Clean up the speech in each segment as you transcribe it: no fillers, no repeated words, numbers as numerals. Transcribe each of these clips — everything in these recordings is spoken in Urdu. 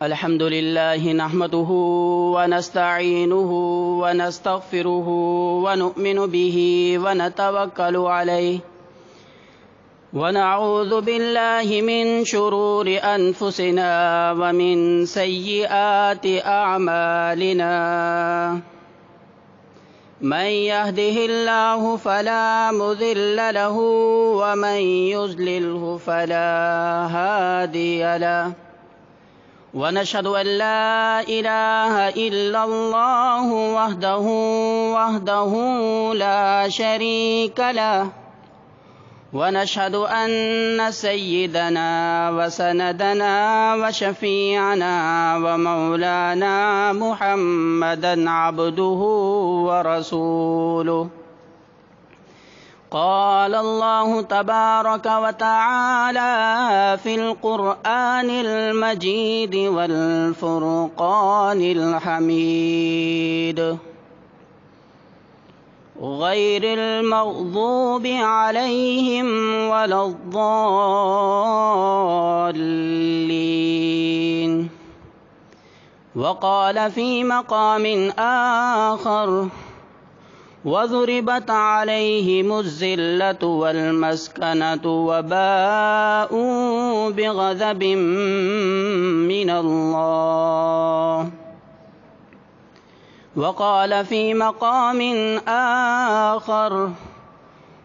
الحمد لله نحمده ونستعينه ونستغفره ونؤمن به ونتوكل عليه ونعوذ بالله من شرور أنفسنا ومن سيئات أعمالنا من يهده الله فلا مضل له ومن يضلله فلا هادي له ونشهد أن لا إله إلا الله وحده لا شريك له ونشهد أن سيدنا وسندنا وشفيعنا ومولانا محمدا عبده ورسوله قال الله تبارك وتعالى في القرآن المجيد والفرقان الحميد غير المغضوب عليهم ولا الضالين وقال في مقام آخر وضربت عليهم الذلة والمسكنة وباءوا بغضب من الله وقال في مقام آخر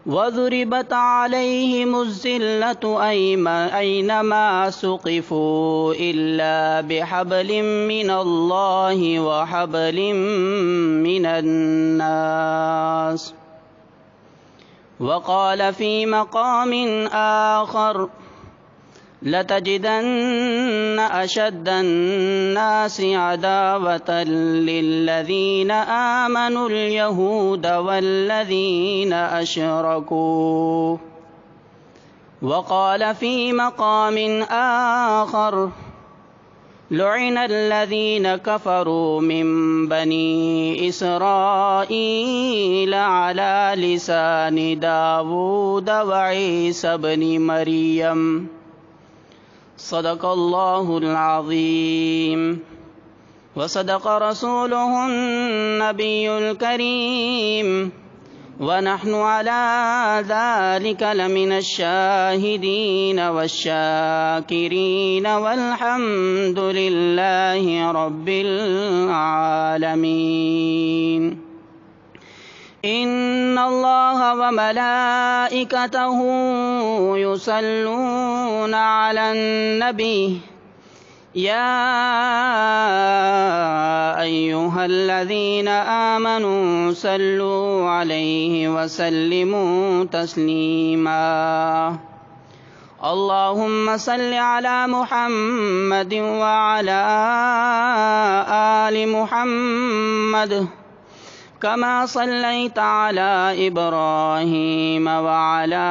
وضربت عليهم الذلة أينما سقفوا إلا بحبل من الله وحبل من الناس وقال في مقام آخر لتجدن أشد الناس عداوة للذين آمنوا اليهود والذين أشركوا وقال في مقام آخر لعن الذين كفروا من بني إسرائيل على لسان داود وعيسى بن مريم صدق الله العظيم وصدق رسوله النبي الكريم ونحن على ذلك لمن الشاهدين والشاكرين والحمد لله رب العالمين إن الله وملائكته يصلون على النبي يا أيها الذين آمنوا صلوا عليه وسلموا تسليما اللهم صل على محمد وعلى آل محمد كما صليت على إبراهيم وعلى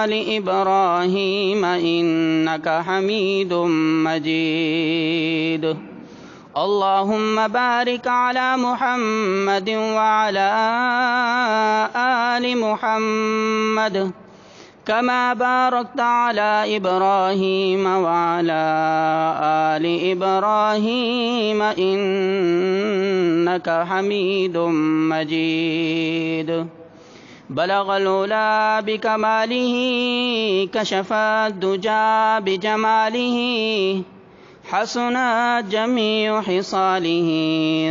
آل إبراهيم إنك حميد مجيد اللهم بارك على محمد وعلى آل محمد كما باركت على إبراهيم وعلى آل إبراهيم إنك حميد مجيد بلغ العلا بكماله كشف الدجى بجماله حسنت جميع خصاله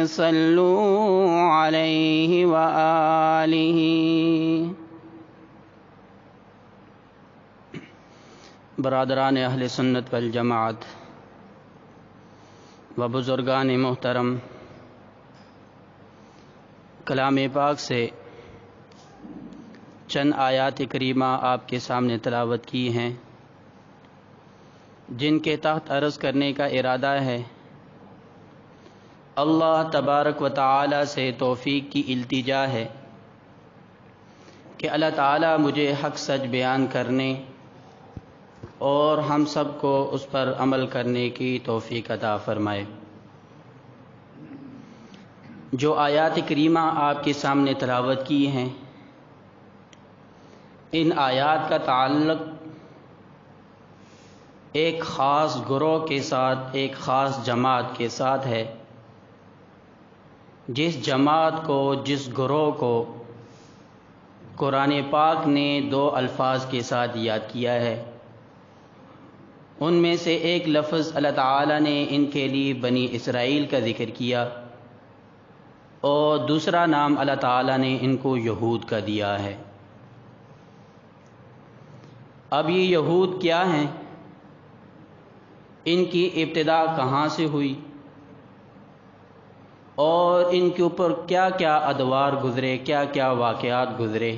صلوا عليه وآله برادران اہل سنت والجماعت و بزرگان محترم، کلام پاک سے چند آیات کریمہ آپ کے سامنے تلاوت کی ہیں، جن کے تحت عرض کرنے کا ارادہ ہے۔ اللہ تبارک و تعالی سے توفیق کی التجا ہے کہ اللہ تعالی مجھے حق سچ بیان کرنے اور ہم سب کو اس پر عمل کرنے کی توفیق عطا فرمائے۔ جو آیات کریمہ آپ کے سامنے تلاوت کی ہیں، ان آیات کا تعلق ایک خاص گروہ کے ساتھ، ایک خاص جماعت کے ساتھ ہے، جس جماعت کو، جس گروہ کو قرآن پاک نے 2 الفاظ کے ساتھ یاد کیا ہے۔ ان میں سے ایک لفظ اللہ تعالیٰ نے ان کے لیے بنی اسرائیل کا ذکر کیا، اور دوسرا نام اللہ تعالیٰ نے ان کو یہود کا دیا ہے۔ اب یہ یہود کیا ہیں؟ ان کی ابتدا کہاں سے ہوئی، اور ان کے اوپر کیا کیا ادوار گزرے، کیا کیا واقعات گزرے،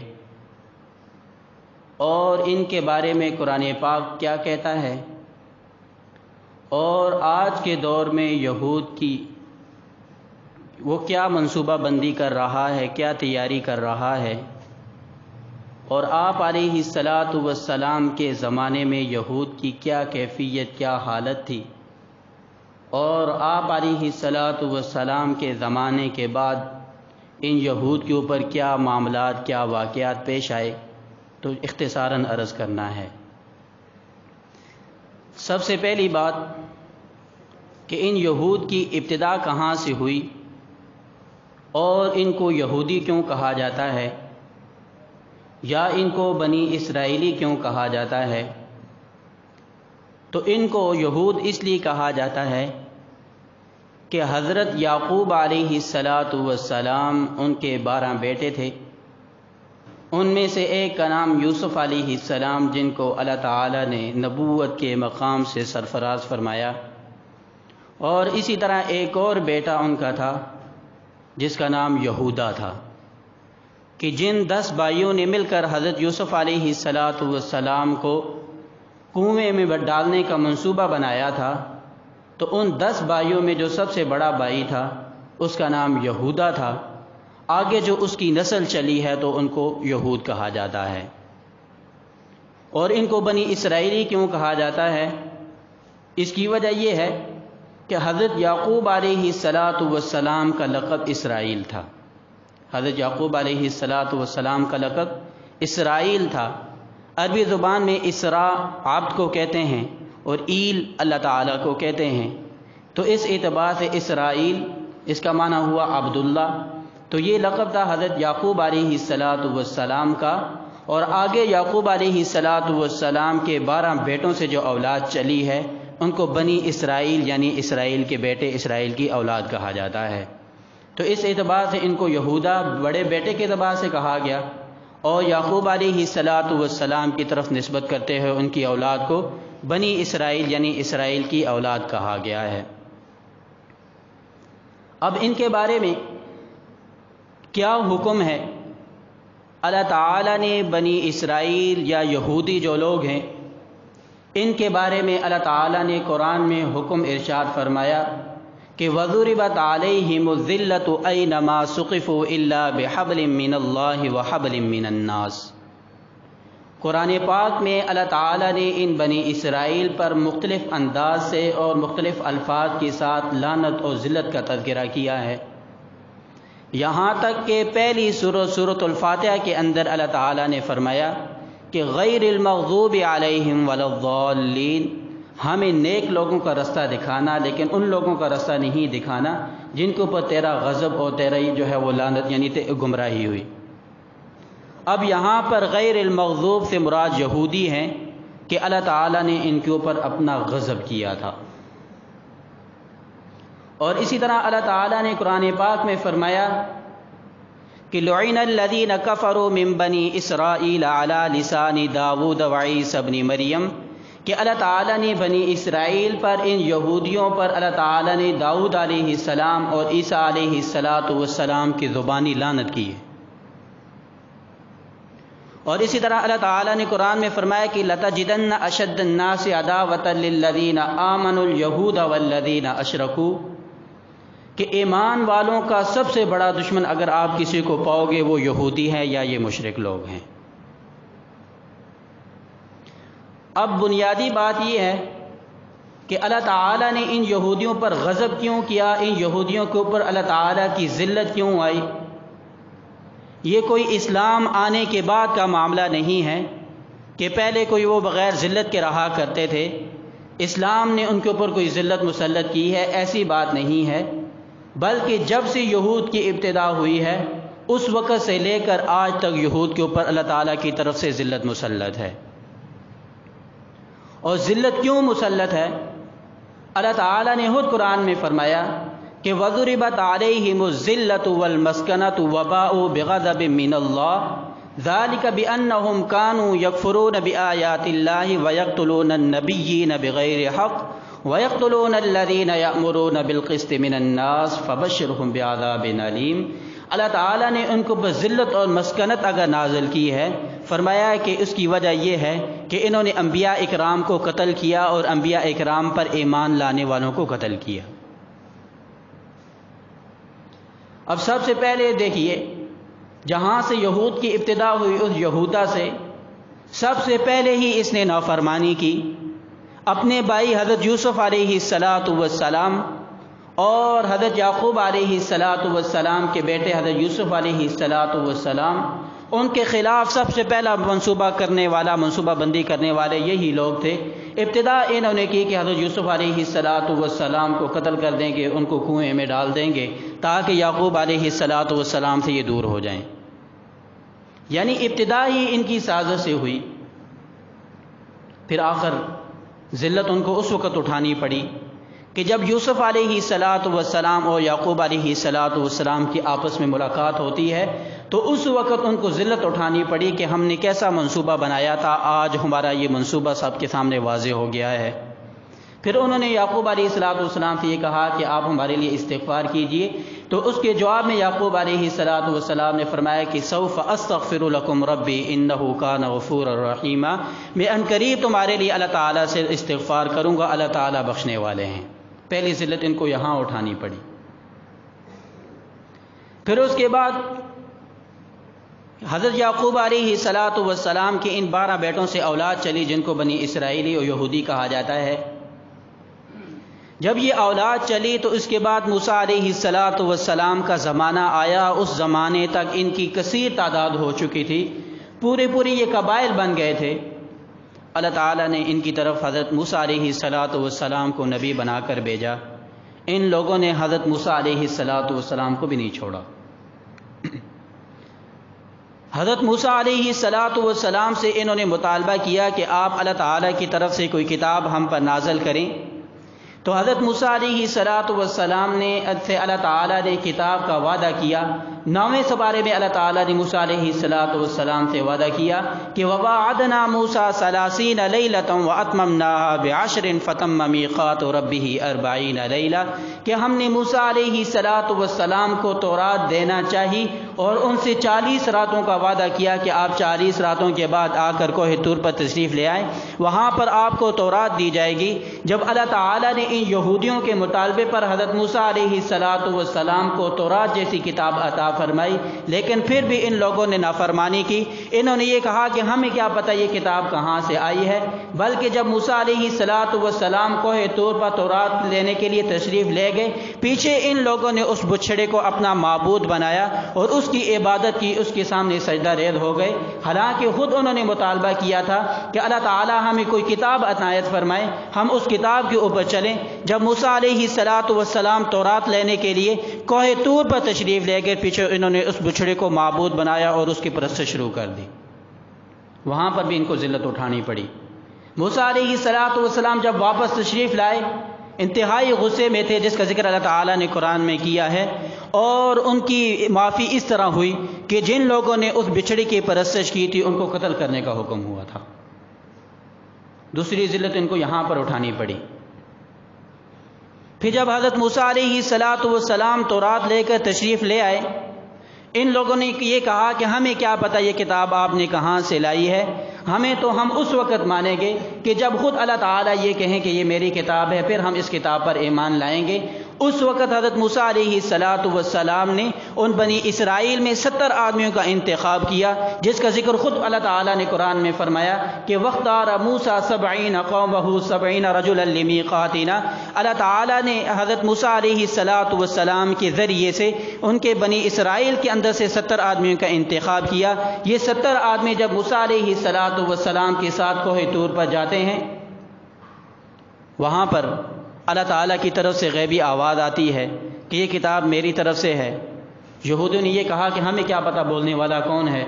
اور ان کے بارے میں قرآن پاک کیا کہتا ہے، اور آج کے دور میں یہود کی وہ کیا منصوبہ بندی کر رہا ہے، کیا تیاری کر رہا ہے، اور آپ علیہ الصلاۃ والسلام کے زمانے میں یہود کی کیا کیفیت، کیا حالت تھی، اور آپ علیہ الصلاۃ والسلام کے زمانے کے بعد ان یہود کے اوپر کیا معاملات، کیا واقعات پیش آئے، تو اختصاراً عرض کرنا ہے۔ سب سے پہلی بات کہ ان یہود کی ابتدا کہاں سے ہوئی، اور ان کو یہودی کیوں کہا جاتا ہے، یا ان کو بنی اسرائیلی کیوں کہا جاتا ہے۔ تو ان کو یہود اس لیے کہا جاتا ہے کہ حضرت یعقوب علیہ الصلاۃ والسلام، ان کے 12 بیٹے تھے، ان میں سے ایک کا نام یوسف علیہ السلام، جن کو اللہ تعالیٰ نے نبوت کے مقام سے سرفراز فرمایا، اور اسی طرح ایک اور بیٹا ان کا تھا جس کا نام یہودا تھا، کہ جن 10 بھائیوں نے مل کر حضرت یوسف علیہ الصلاۃ والسلام کو کنویں میں ڈالنے کا منصوبہ بنایا تھا، تو ان 10 بھائیوں میں جو سب سے بڑا بھائی تھا اس کا نام یہودا تھا۔ آگے جو اس کی نسل چلی ہے تو ان کو یہود کہا جاتا ہے۔ اور ان کو بنی اسرائیلی کیوں کہا جاتا ہے؟ اس کی وجہ یہ ہے کہ حضرت یعقوب علیہ الصلاۃ والسلام کا لقب اسرائیل تھا۔ حضرت یعقوب علیہ الصلاۃ والسلام کا لقب اسرائیل تھا۔ عربی زبان میں اسرا عبد کو کہتے ہیں، اور ایل اللہ تعالیٰ کو کہتے ہیں، تو اس اعتبار سے اسرائیل اس کا معنی ہوا عبداللہ۔ تو یہ لقب تھا حضرت یعقوب علیہ الصلاۃ والسلام کا، اور آگے یعقوب علیہ الصلاۃ والسلام کے 12 بیٹوں سے جو اولاد چلی ہے ان کو بنی اسرائیل، یعنی اسرائیل کے بیٹے، اسرائیل کی اولاد کہا جاتا ہے۔ تو اس اعتبار سے ان کو یہودا بڑے بیٹے کے اعتبار سے کہا گیا، اور یعقوب علیہ الصلاۃ والسلام کی طرف نسبت کرتے ہوئے ان کی اولاد کو بنی اسرائیل، یعنی اسرائیل کی اولاد کہا گیا ہے۔ اب ان کے بارے میں کیا حکم ہے؟ اللہ تعالیٰ نے بنی اسرائیل یا یہودی جو لوگ ہیں ان کے بارے میں اللہ تعالیٰ نے قرآن میں حکم ارشاد فرمایا کہ وَضُرِبَتْ عَلَيْهِمُ الذِّلَّةُ أَيْنَمَا سُقِفُوا إِلَّا بِحَبْلٍ مِّنَ اللَّهِ وَحَبْلٍ مِّنَ النَّاسِ۔ قرآن پاک میں اللہ تعالیٰ نے ان بنی اسرائیل پر مختلف انداز سے اور مختلف الفاظ کے ساتھ لعنت اور ذلت کا تذکرہ کیا ہے، یہاں تک کہ پہلی سورۃ الفاتحہ کے اندر اللہ تعالیٰ نے فرمایا کہ غیر المغضوب علیہم ولا الضالین، ہمیں نیک لوگوں کا رستہ دکھانا، لیکن ان لوگوں کا رستہ نہیں دکھانا جن کے اوپر تیرا غضب اور تیرا جو ہے وہ لعنت یعنی گمراہی ہوئی۔ اب یہاں پر غیر المغضوب سے مراد یہودی ہیں کہ اللہ تعالیٰ نے ان کے اوپر اپنا غضب کیا تھا۔ اور اسی طرح اللہ تعالیٰ نے قرآن پاک میں فرمایا کہ لعن الذین کفروا من بنی اسرائیل علی لسان داود وعیسی ابن مریم، کہ اللہ تعالیٰ نے بنی اسرائیل پر، ان یہودیوں پر اللہ تعالیٰ نے داؤد علیہ السلام اور عیسیٰ علیہ السلام کی زبانی لعنت کی ہے۔ اور اسی طرح اللہ تعالیٰ نے قرآن میں فرمایا کہ لَتَجِدَنَّ أَشَدَّ النَّاسِ عَدَاوَةً لِلَّذِينَ آمَنُوا الْيَهُودَ وَالَّذِينَ أَشْرَكُوا، کہ ایمان والوں کا سب سے بڑا دشمن اگر آپ کسی کو پاؤ گے وہ یہودی ہیں یا یہ مشرک لوگ ہیں۔ اب بنیادی بات یہ ہے کہ اللہ تعالیٰ نے ان یہودیوں پر غضب کیوں کیا، ان یہودیوں کے اوپر اللہ تعالیٰ کی ذلت کیوں آئی۔ یہ کوئی اسلام آنے کے بعد کا معاملہ نہیں ہے کہ پہلے کوئی وہ بغیر ذلت کے رہا کرتے تھے، اسلام نے ان کے اوپر کوئی ذلت مسلط کی ہے، ایسی بات نہیں ہے، بلکہ جب سے یہود کی ابتدا ہوئی ہے اس وقت سے لے کر آج تک یہود کے اوپر اللہ تعالیٰ کی طرف سے ذلت مسلط ہے۔ اور ذلت کیوں مسلط ہے؟ اللہ تعالیٰ نے خود قرآن میں فرمایا کہ وَضُرِبَتْ عَلَيْهِمُ الذِّلَّةُ وَالْمَسْكَنَةُ وَبَاءُوا بِغَضَبٍ مِّنَ اللَّهِ ذَلِكَ بِأَنَّهُمْ كَانُوا يَكْفُرُونَ بِآيَاتِ اللَّهِ وَيَقْتُلُونَ النَّبِيِّينَ بِغَيْرِ حَقٍّ وَيَقْتُلُونَ الَّذِينَ يَأْمُرُونَ بِالْقِسْطِ مِنَ النَّاسِ فَبَشِّرْهُم بِعَذَابٍ أَلِيمٍ۔ اللہ تعالیٰ نے ان کو ذلت اور مسکنت اگر نازل کی ہے، فرمایا کہ اس کی وجہ یہ ہے کہ انہوں نے انبیاء اکرام کو قتل کیا اور انبیاء اکرام پر ایمان لانے والوں کو قتل کیا۔ اب سب سے پہلے دیکھیے، جہاں سے یہود کی ابتدا ہوئی اس یہودا سے سب سے پہلے ہی اس نے نافرمانی کی، اپنے بھائی حضرت یوسف علیہ السلام اور حضرت یعقوب علیہ السلام کے بیٹے حضرت یوسف علیہ السلام، ان کے خلاف سب سے پہلا منصوبہ بندی کرنے والے یہی لوگ تھے۔ ابتدا انہوں نے کی کہ حضرت یوسف علیہ السلام کو قتل کر دیں گے، ان کو کنویں میں ڈال دیں گے تاکہ یعقوب علیہ السلام سے یہ دور ہو جائیں۔ یعنی ابتدا ہی ان کی سازش سے ہوئی، پھر آخر ذلت ان کو اس وقت اٹھانی پڑی کہ جب یوسف علیہ السلام اور یعقوب علیہ السلام کی آپس میں ملاقات ہوتی ہے تو اس وقت ان کو ذلت اٹھانی پڑی کہ ہم نے کیسا منصوبہ بنایا تھا، آج ہمارا یہ منصوبہ سب کے سامنے واضح ہو گیا ہے۔ پھر انہوں نے یعقوب علیہ السلام سے یہ کہا کہ آپ ہمارے لیے استغفار کیجئے، تو اس کے جواب میں یعقوب علیہ السلام نے فرمایا کہ سوف استغفر لکم ربی انہ کان غفورا رحیما، میں عنقریب تمہارے لیے اللہ تعالیٰ سے استغفار کروں گا، اللہ تعالیٰ بخشنے والے ہیں۔ پہلی ذلت ان کو یہاں اٹھانی پڑی۔ پھر اس کے بعد حضرت یعقوب علیہ السلام کے ان 12 بیٹوں سے اولاد چلی جن کو بنی اسرائیلی اور یہودی کہا جاتا ہے۔ جب یہ اولاد چلی تو اس کے بعد موسیٰ علیہ السلام کا زمانہ آیا، اس زمانے تک ان کی کثیر تعداد ہو چکی تھی، پورے یہ قبائل بن گئے تھے۔ اللہ تعالیٰ نے ان کی طرف حضرت موسیٰ علیہ السلام کو نبی بنا کر بھیجا، ان لوگوں نے حضرت موسیٰ علیہ السلام کو بھی نہیں چھوڑا۔ حضرت موسیٰ علیہ السلام سے انہوں نے مطالبہ کیا کہ آپ اللہ تعالیٰ کی طرف سے کوئی کتاب ہم پر نازل کریں، تو حضرت موسیٰ علیہ السلام نے اللہ تعالیٰ نے کتاب کا وعدہ کیا۔ 9ویں سپارے میں اللہ تعالیٰ نے موسیٰ علیہ السلام سے وعدہ کیا کہ وَوَعَدْنَا مُوسَىٰ 30 لَيْلَةً وَأَتْمَمْنَاهَا بِعَشْرٍ فَتَمَّ مِيقَاتُ رَبِّهِ 40 لَيْلَةً، کہ ہم نے موسیٰ علیہ السلام کو تورات دینا چاہی اور ان سے 40 راتوں کا وعدہ کیا کہ آپ 40 راتوں کے بعد آ کر کوہ طور پر تشریف لے آئیں، وہاں پر آپ کو تورات دی جائے گی۔ جب اللہ تعالیٰ نے ان یہودیوں کے مطالبے پر حضرت موسیٰ علیہ السلام کو تورات جیسی کتاب عطا فرمائی، لیکن پھر بھی ان لوگوں نے نافرمانی کی۔ انہوں نے یہ کہا کہ ہمیں کیا پتہ یہ کتاب کہاں سے آئی ہے، بلکہ جب موسیٰ علیہ السلام کوہ طور پر تورات لینے کے لیے تشریف لے گئے، پیچھے ان لوگوں نے اس بچھڑے کو اپنا معبود بنایا اور اس کی عبادت کی، اس کے سامنے سجدہ ریز ہو گئے، حالانکہ خود انہوں نے مطالبہ کیا تھا کہ اللہ تعالیٰ ہمیں کوئی کتاب عنایت فرمائے، ہم اس کتاب کے اوپر چلیں۔ جب موسیٰ علیہ السلام تورات لینے کے لیے کوہ طور پر تشریف لے گئے، پیچھے انہوں نے اس بچھڑے کو معبود بنایا اور اس کی پرست شروع کر دی، وہاں پر بھی ان کو ذلت اٹھانی پڑی۔ موسیٰ علیہ السلام جب واپس تشریف لائے انتہائی غصے میں تھے، جس کا ذکر اللہ تعالیٰ نے قرآن میں کیا ہے، اور ان کی معافی اس طرح ہوئی کہ جن لوگوں نے اس بچھڑے کی پرستش کی تھی ان کو قتل کرنے کا حکم ہوا تھا۔ دوسری ذلت ان کو یہاں پر اٹھانی پڑی۔ پھر جب حضرت موسیٰ علیہ السلام تورات لے کر تشریف لے آئے، ان لوگوں نے یہ کہا کہ ہمیں کیا پتہ یہ کتاب آپ نے کہاں سے لائی ہے، ہم اس وقت مانیں گے کہ جب خود اللہ تعالیٰ یہ کہیں کہ یہ میری کتاب ہے، پھر ہم اس کتاب پر ایمان لائیں گے۔ اس وقت حضرت موسیٰ علیہ السلام نے ان بنی اسرائیل میں 70 آدمیوں کا انتخاب کیا، جس کا ذکر خود اللہ تعالیٰ نے قرآن میں فرمایا کہ وَاخْتَارَ مُوسَىٰ 70 قَوْمَهُ 70 رَجُلًا لِمِيقَاتِنَا۔ اللہ تعالیٰ نے حضرت موسیٰ علیہ السلام کے ذریعے سے ان کے بنی اسرائیل کے اندر سے 70 آدمیوں کا انتخاب کیا۔ یہ 70 آدمی جب موسیٰ علیہ السلام کے ساتھ کوہ طور پر جاتے ہیں وہاں پر اللہ تعالیٰ کی طرف سے غیبی آواز آتی ہے کہ یہ کتاب میری طرف سے ہے۔ یہودیوں نے یہ کہا کہ ہمیں کیا پتہ بولنے والا کون ہے،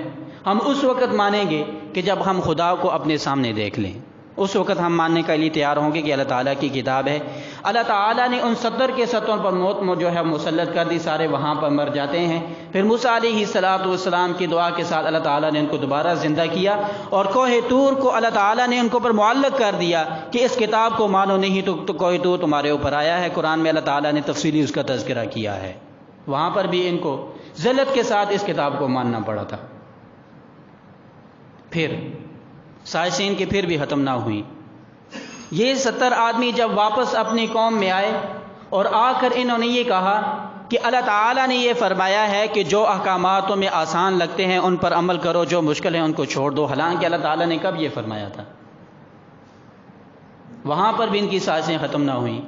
ہم اس وقت مانیں گے کہ جب ہم خدا کو اپنے سامنے دیکھ لیں، اس وقت ہم ماننے کے لیے تیار ہوں گے کہ اللہ تعالیٰ کی کتاب ہے۔ اللہ تعالیٰ نے ان 70 کے 70 پر موت جو ہے مسلط کر دی، سارے وہاں پر مر جاتے ہیں۔ پھر موسیٰ علیہ السلام کی دعا کے ساتھ اللہ تعالیٰ نے ان کو دوبارہ زندہ کیا، اور کوہ طور کو اللہ تعالیٰ نے ان کو پر معلق کر دیا کہ اس کتاب کو مانو نہیں تو کوہ طور تمہارے اوپر آیا ہے۔ قرآن میں اللہ تعالیٰ نے تفصیلی اس کا تذکرہ کیا ہے۔ وہاں پر بھی ان کو ذلت کے ساتھ اس کتاب کو ماننا پڑا تھا۔ پھر سائسین کی پھر بھی ختم نہ ہوئی۔ یہ 70 آدمی جب واپس اپنی قوم میں آئے اور آ کر انہوں نے یہ کہا کہ اللہ تعالیٰ نے یہ فرمایا ہے کہ جو احکامات تمہیں آسان لگتے ہیں ان پر عمل کرو، جو مشکل ہیں ان کو چھوڑ دو۔ حالانکہ اللہ تعالیٰ نے کب یہ فرمایا تھا؟ وہاں پر بھی ان کی سازشیں ختم نہ ہوئیں۔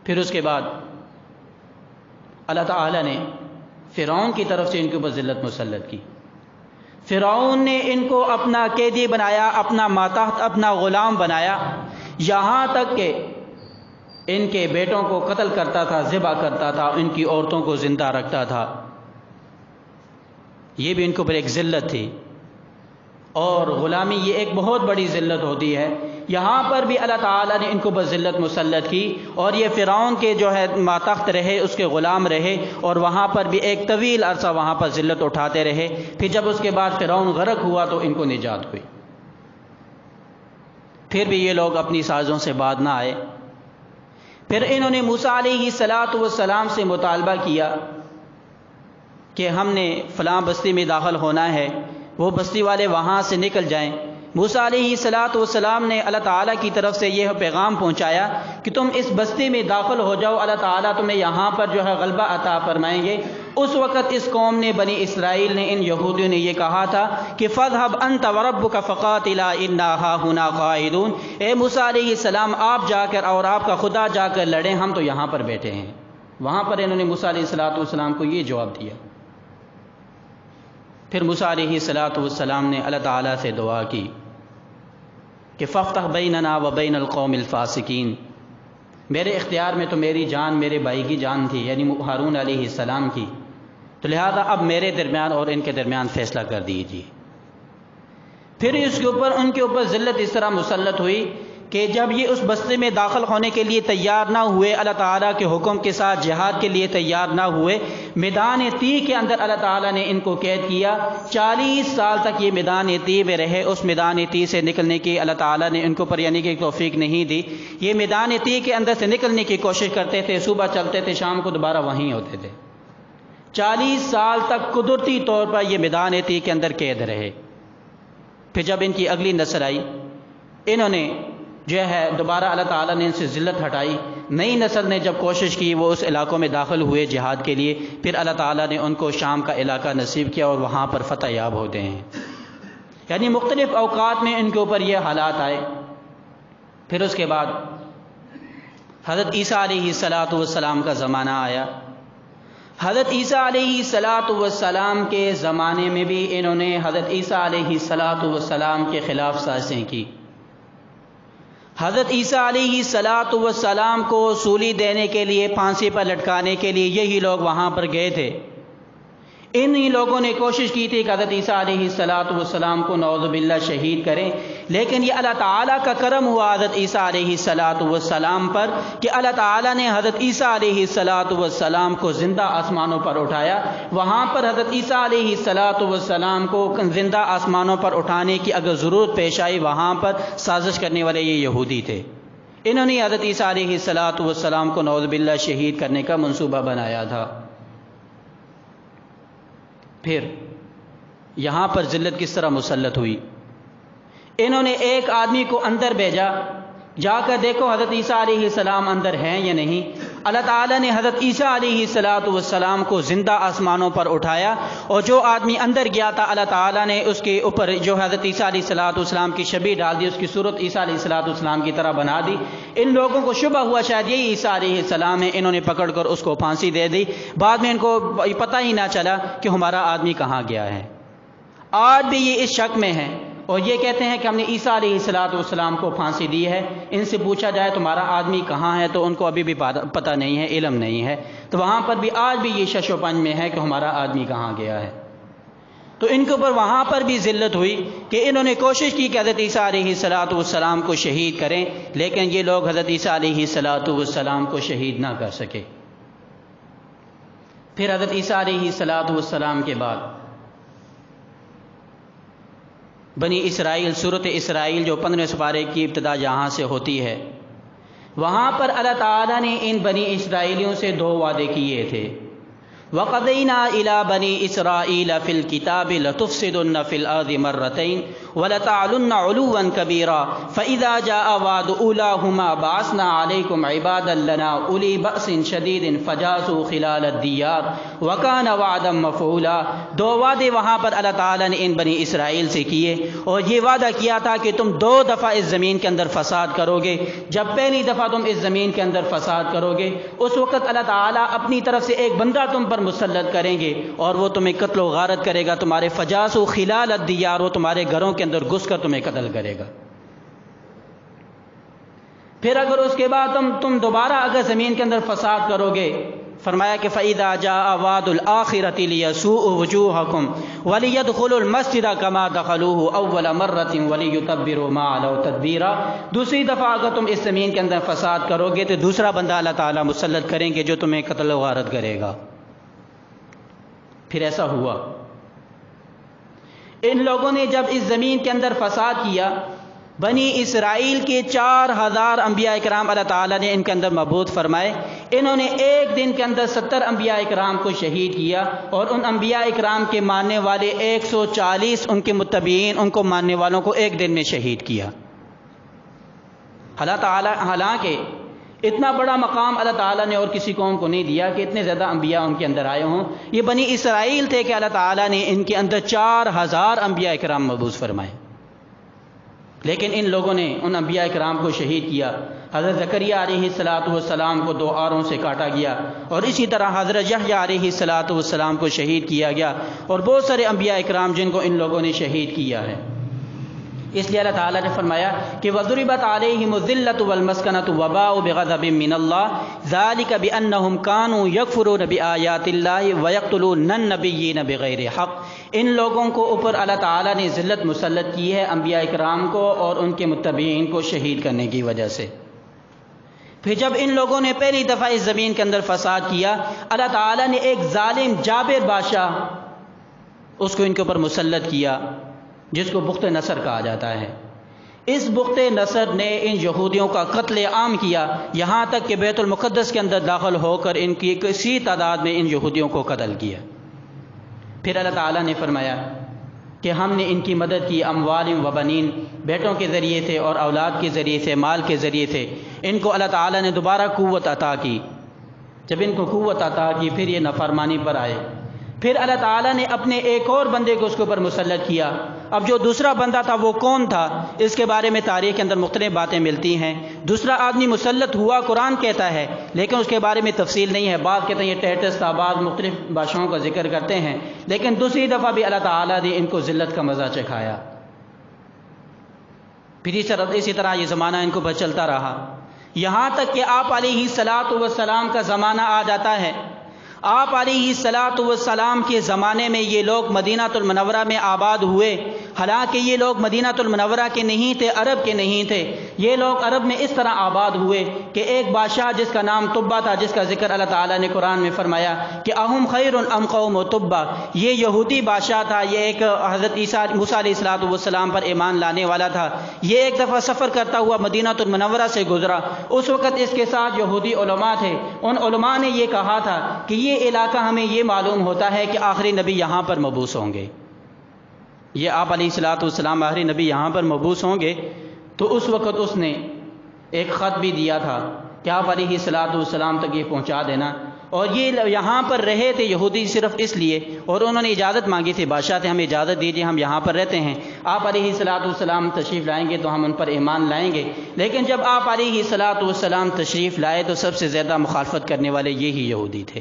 پھر اس کے بعد اللہ تعالیٰ نے فرعون کی طرف سے ان کے اوپر ذلت مسلط کی۔ فرعون نے ان کو اپنا قیدی بنایا، اپنا ماتحت، اپنا غلام بنایا، یہاں تک کہ ان کے بیٹوں کو قتل کرتا تھا، ذبح کرتا تھا، ان کی عورتوں کو زندہ رکھتا تھا۔ یہ بھی ان کے اوپر ایک ذلت تھی، اور غلامی یہ ایک بہت بڑی ذلت ہوتی ہے۔ یہاں پر بھی اللہ تعالیٰ نے ان کو بس ذلت مسلط کی، اور یہ فرعون کے جو ہے ماتحت رہے، اس کے غلام رہے، اور وہاں پر بھی ایک طویل عرصہ وہاں پر ذلت اٹھاتے رہے۔ پھر جب اس کے بعد فرعون غرق ہوا تو ان کو نجات ہوئی۔ پھر بھی یہ لوگ اپنی سازوں سے باز نہ آئے۔ پھر انہوں نے موسیٰ علیہ السلام سے مطالبہ کیا کہ ہم نے فلاں بستی میں داخل ہونا ہے، وہ بستی والے وہاں سے نکل جائیں۔ موسیٰ علیہ السلام نے اللہ تعالیٰ کی طرف سے یہ پیغام پہنچایا کہ تم اس بستی میں داخل ہو جاؤ، اللہ تعالیٰ تمہیں یہاں پر جو ہے غلبہ عطا فرمائیں گے۔ اس وقت اس قوم نے، بنی اسرائیل نے، ان یہودیوں نے یہ کہا تھا کہ فَاذْهَبْ أَنْتَ وَرَبُّكَ فَقَاتِلَا إِنَّا هَاهُنَا قَاعِدُونَ، اے موسیٰ علیہ السلام آپ جا کر اور آپ کا خدا جا کر لڑیں، ہم تو یہاں پر بیٹھے ہیں۔ وہاں پر انہوں نے موسیٰ علیہ السلام کو یہ جواب دیا۔ پھر موسیٰ علیہ السلام نے اللہ تعالیٰ سے دعا کی کہ فَافْتَحْ بَيْنَنَا وَبَيْنَ الْقَوْمِ الْفَاسِقِينَ، میرے اختیار میں تو میری جان میرے بھائی کی جان تھی، یعنی ہارون علیہ السلام کی، تو لہذا اب میرے درمیان اور ان کے درمیان فیصلہ کر دیجیے۔ پھر اس کے اوپر ان کے اوپر ذلت اس طرح مسلط ہوئی کہ جب یہ اس بستی میں داخل ہونے کے لیے تیار نہ ہوئے، اللہ تعالیٰ کے حکم کے ساتھ جہاد کے لیے تیار نہ ہوئے، میدان تی کے اندر اللہ تعالیٰ نے ان کو قید کیا۔ 40 سال تک یہ میدان تی میں رہے۔ اس میدان تی سے نکلنے کی اللہ تعالیٰ نے ان کو پر یعنی کہ توفیق نہیں دی۔ یہ میدان تی کے اندر سے نکلنے کی کوشش کرتے تھے، صبح چلتے تھے، شام کو دوبارہ وہیں ہوتے تھے۔ 40 سال تک قدرتی طور پر یہ میدان تی کے اندر قید رہے۔ پھر جب ان کی اگلی نسل آئی، انہوں نے جو ہے دوبارہ اللہ تعالیٰ نے ان سے ذلت ہٹائی۔ نئی نسل نے جب کوشش کی، وہ اس علاقوں میں داخل ہوئے جہاد کے لیے، پھر اللہ تعالیٰ نے ان کو شام کا علاقہ نصیب کیا اور وہاں پر فتح یاب ہوتے ہیں۔ یعنی مختلف اوقات میں ان کے اوپر یہ حالات آئے۔ پھر اس کے بعد حضرت عیسیٰ علیہ السلام کا زمانہ آیا۔ حضرت عیسیٰ علیہ السلام کے زمانے میں بھی انہوں نے حضرت عیسیٰ علیہ السلام کے خلاف سازشیں کی۔ حضرت عیسیٰ علیہ السلام کو سولی دینے کے لیے، پھانسی پر لٹکانے کے لیے یہی لوگ وہاں پر گئے تھے۔ انہی لوگوں نے کوشش کی تھی کہ حضرت عیسیٰ علیہ السلام کو نعوذ باللہ شہید کریں، لیکن یہ اللہ تعالیٰ کا کرم ہوا حضرت عیسیٰ علیہ السلام پر کہ اللہ تعالیٰ نے حضرت عیسیٰ علیہ السلام کو زندہ آسمانوں پر اٹھایا۔ وہاں پر حضرت عیسیٰ علیہ السلام کو زندہ آسمانوں پر اٹھانے کی اگر ضرورت پیش آئی، وہاں پر سازش کرنے والے یہ یہودی تھے۔ انہوں نے حضرت عیسیٰ علیہ السلام کو نعوذ باللہ شہید کرنے کا منصوبہ بنایا تھا۔ پھر یہاں پر ذلت کس طرح مسلط ہوئی؟ انہوں نے ایک آدمی کو اندر بھیجا، جا کر دیکھو حضرت عیسیٰ علیہ السلام اندر ہیں یا نہیں۔ اللہ تعالیٰ نے حضرت عیسیٰ علیہ السلام کو زندہ آسمانوں پر اٹھایا، اور جو آدمی اندر گیا تھا اللہ تعالیٰ نے اس کے اوپر جو حضرت عیسیٰ علیہ السلام کی شبیہ ڈال دی، اس کی صورت عیسیٰ علیہ السلام کی طرح بنا دی۔ ان لوگوں کو شبہ ہوا شاید یہی عیسیٰ علیہ السلام ہے، انہوں نے پکڑ کر اس کو پھانسی دے دی۔ بعد میں ان کو پتہ ہی نہ چلا کہ ہمارا آدمی کہاں گیا ہے۔ آج بھی یہ اس شک میں ہے، اور یہ کہتے ہیں کہ ہم نے عیسیٰ علیہ السلام کو پھانسی دی ہے. ان سے پوچھا جائے تمہارا آدمی کہاں ہے تو ان کو ابھی بھی پتہ نہیں ہے، علم نہیں ہے. تو وہاں پر بھی آج بھی یہ شش و پنج میں ہے کہ ہمارا آدمی کہاں گیا ہے. تو ان کے اوپر وہاں پر بھی ذلت ہوئی کہ انہوں نے کوشش کی کہ حضرت عیسیٰ علیہ السلام کو شہید کریں، لیکن یہ لوگ حضرت عیسیٰ علیہ السلام کو شہید نہ کر سکے. پھر حضرت عیسیٰ علیہ السلام کے بعد بنی اسرائیل، سورۃ اسرائیل جو 15 سپارے کی ابتدا جہاں سے ہوتی ہے، وہاں پر اللہ تعالیٰ نے ان بنی اسرائیلیوں سے 2 وعدے کیے تھے. وَقَضَيْنَا إِلَىٰ بَنِي إِسْرَائِيلَ فِي الْكِتَابِ لَتُفْسِدُنَّ فِي الْأَرْضِ مَرَّتَيْنِ وَلَتَعْلُنَّ عُلُوًّا كَبِيرًا فَإِذَا جَاءَ وَعْدُ أُولَاهُمَا بَعَثْنَا عَلَيْكُمْ عِبَادًا لَنَا أُولِي بَأْسٍ شَدِيدٍ فَجَاسُوا خِلَالَ الدِّيَارِ وَكَانَ وَعْدًا مَّفْعُولًا. 2 وعدے وہاں پر اللہ تعالیٰ نے ان بنی اسرائیل سے کیے، اور یہ وعدہ کیا تھا کہ تم 2 دفعہ اس زمین کے اندر فساد کرو گے. جب پہلی دفعہ تم اس زمین کے اندر فساد کرو گے، اس وقت اللہ تعالیٰ اپنی طرف سے ایک بندہ تم پر مسلط کریں گے اور وہ تمہیں قتل و غارت کرے گا. تمہارے فجاسو خلال الدیار، وہ تمہارے گھروں کے اندر گھس کر تمہیں قتل کرے گا. پھر اگر اس کے بعد تم دوبارہ اگر زمین کے اندر فساد کرو گے، فرمایا کہ فَإِذَا جَاءَ وَعْدُ الْآخِرَةِ لِيَسُوءُ وُجُوهَكُمْ وَلِيَدْخُلُوا الْمَسْجِدَ كَمَا دَخَلُوهُ أَوَّلَ مَرَّةٍ وَلِيُتَبِّرُوا مَا عَلَوْا تَتْبِيرًا. دوسری دفعہ اگر تم اس زمین کے اندر فساد کرو گے تو دوسرا بندہ اللہ تعالیٰ مسلط کریں گے جو تمہیں قتل و غارت کرے گا. پھر ایسا ہوا، ان لوگوں نے جب اس زمین کے اندر فساد کیا، بنی اسرائیل کے 4000 انبیاء اکرام اللہ تعالیٰ نے ان کے اندر مبعوث فرمائے. انہوں نے ایک دن کے اندر 70 انبیاء اکرام کو شہید کیا، اور ان انبیاء اکرام کے ماننے والے 140 ان کے متبعین، ان کو ماننے والوں کو ایک دن میں شہید کیا. حالانکہ اتنا بڑا مقام اللہ تعالیٰ نے اور کسی قوم کو نہیں دیا کہ اتنے زیادہ انبیاء ان کے اندر آئے ہوں. یہ بنی اسرائیل تھے کہ اللہ تعالیٰ نے ان کے اندر 4000 انبیاء اکرام مبعوث فرمائے، لیکن ان لوگوں نے ان انبیاء اکرام کو شہید کیا. حضرت زکریہ علیہ السلام کو 2 آروں سے کاٹا گیا، اور اسی طرح حضرت یحییٰ علیہ السلام کو شہید کیا گیا، اور بہت سارے انبیاء اکرام جن کو ان لوگوں نے شہید کیا ہے. اس لیے اللہ تعالیٰ نے فرمایا کہ وَضُرِبَتْ عَلَيْهِمُ الذِّلَّةُ وَالْمَسْكَنَةُ وَبَاءُوا بِغَضَبٍ مِّنَ اللَّهِ ذَلِكَ بِأَنَّهُمْ كَانُوا يَكْفُرُونَ بِآيَاتِ اللَّهِ وَيَقْتُلُونَ النَّبِيِّينَ بِغَيْرِ حَقٍّ. ان لوگوں کو اوپر اللہ تعالیٰ نے ذلت مسلط کی ہے انبیاء اکرام کو اور ان کے متبعین کو شہید کرنے کی وجہ سے. پھر جب ان لوگوں نے پہلی دفعہ اس زمین کے اندر فساد کیا، اللہ تعالیٰ نے ایک ظالم جابر بادشاہ اس کو ان کے اوپر مسلط کیا، جس کو بخت نصر کہا جاتا ہے. اس بخت نصر نے ان یہودیوں کا قتل عام کیا، یہاں تک کہ بیت المقدس کے اندر داخل ہو کر ان کی کسی تعداد میں ان یہودیوں کو قتل کیا. پھر اللہ تعالیٰ نے فرمایا کہ ہم نے ان کی مدد کی اموال و بنین، بیٹوں کے ذریعے سے اور اولاد کے ذریعے سے، مال کے ذریعے سے. ان کو اللہ تعالیٰ نے دوبارہ قوت عطا کی. جب ان کو قوت عطا کی پھر یہ نافرمانی پر آئے. پھر اللہ تعالیٰ نے اپنے ایک اور بندے کو اس کے اوپر مسلط کیا. اب جو دوسرا بندہ تھا وہ کون تھا، اس کے بارے میں تاریخ کے اندر مختلف باتیں ملتی ہیں. دوسرا آدمی مسلط ہوا قرآن کہتا ہے، لیکن اس کے بارے میں تفصیل نہیں ہے. بعض کہتے ہیں یہ ٹیٹس تھا، بعض مختلف بادشاہوں کا ذکر کرتے ہیں، لیکن دوسری دفعہ بھی اللہ تعالیٰ نے ان کو ذلت کا مزہ چکھایا. پھر اسی طرح یہ زمانہ ان کو بس چلتا رہا، یہاں تک کہ آپ علیہ السلام کا زمانہ آ جاتا ہے. آپ علیہ السلام کے زمانے میں یہ لوگ مدینہ المنورہ میں آباد ہوئے. حالانکہ یہ لوگ مدینہ المنورہ کے نہیں تھے، عرب کے نہیں تھے. یہ لوگ عرب میں اس طرح آباد ہوئے کہ ایک بادشاہ جس کا نام طبہ تھا، جس کا ذکر اللہ تعالیٰ نے قرآن میں فرمایا کہ اہم خیر ام قوم طبہ، یہ یہودی بادشاہ تھا. یہ ایک حضرت موسیٰ علیہ السلام پر ایمان لانے والا تھا. یہ ایک دفعہ سفر کرتا ہوا مدینہ المنورہ سے گزرا. اس وقت اس کے ساتھ یہودی علماء تھے. ان علماء نے یہ کہا تھا کہ یہ علاقہ ہمیں یہ معلوم ہوتا ہے کہ آخری نبی یہاں پر مبعوث ہوں گے. یہ آپ علیہ السلام آخری نبی یہاں پر مبعوث ہوں گے. تو اس وقت اس نے ایک خط بھی دیا تھا کہ آپ علیہ السلام تک یہ پہنچا دینا. اور یہ یہاں پر رہے تھے یہودی صرف اس لیے، اور انہوں نے اجازت مانگی تھی، بادشاہ تھے، ہمیں اجازت دیجیے ہم یہاں پر رہتے ہیں. آپ علیہ السلام تشریف لائیں گے تو ہم ان پر ایمان لائیں گے. لیکن جب آپ علیہ السلام تشریف لائے تو سب سے زیادہ مخالفت کرنے والے یہی یہودی تھے.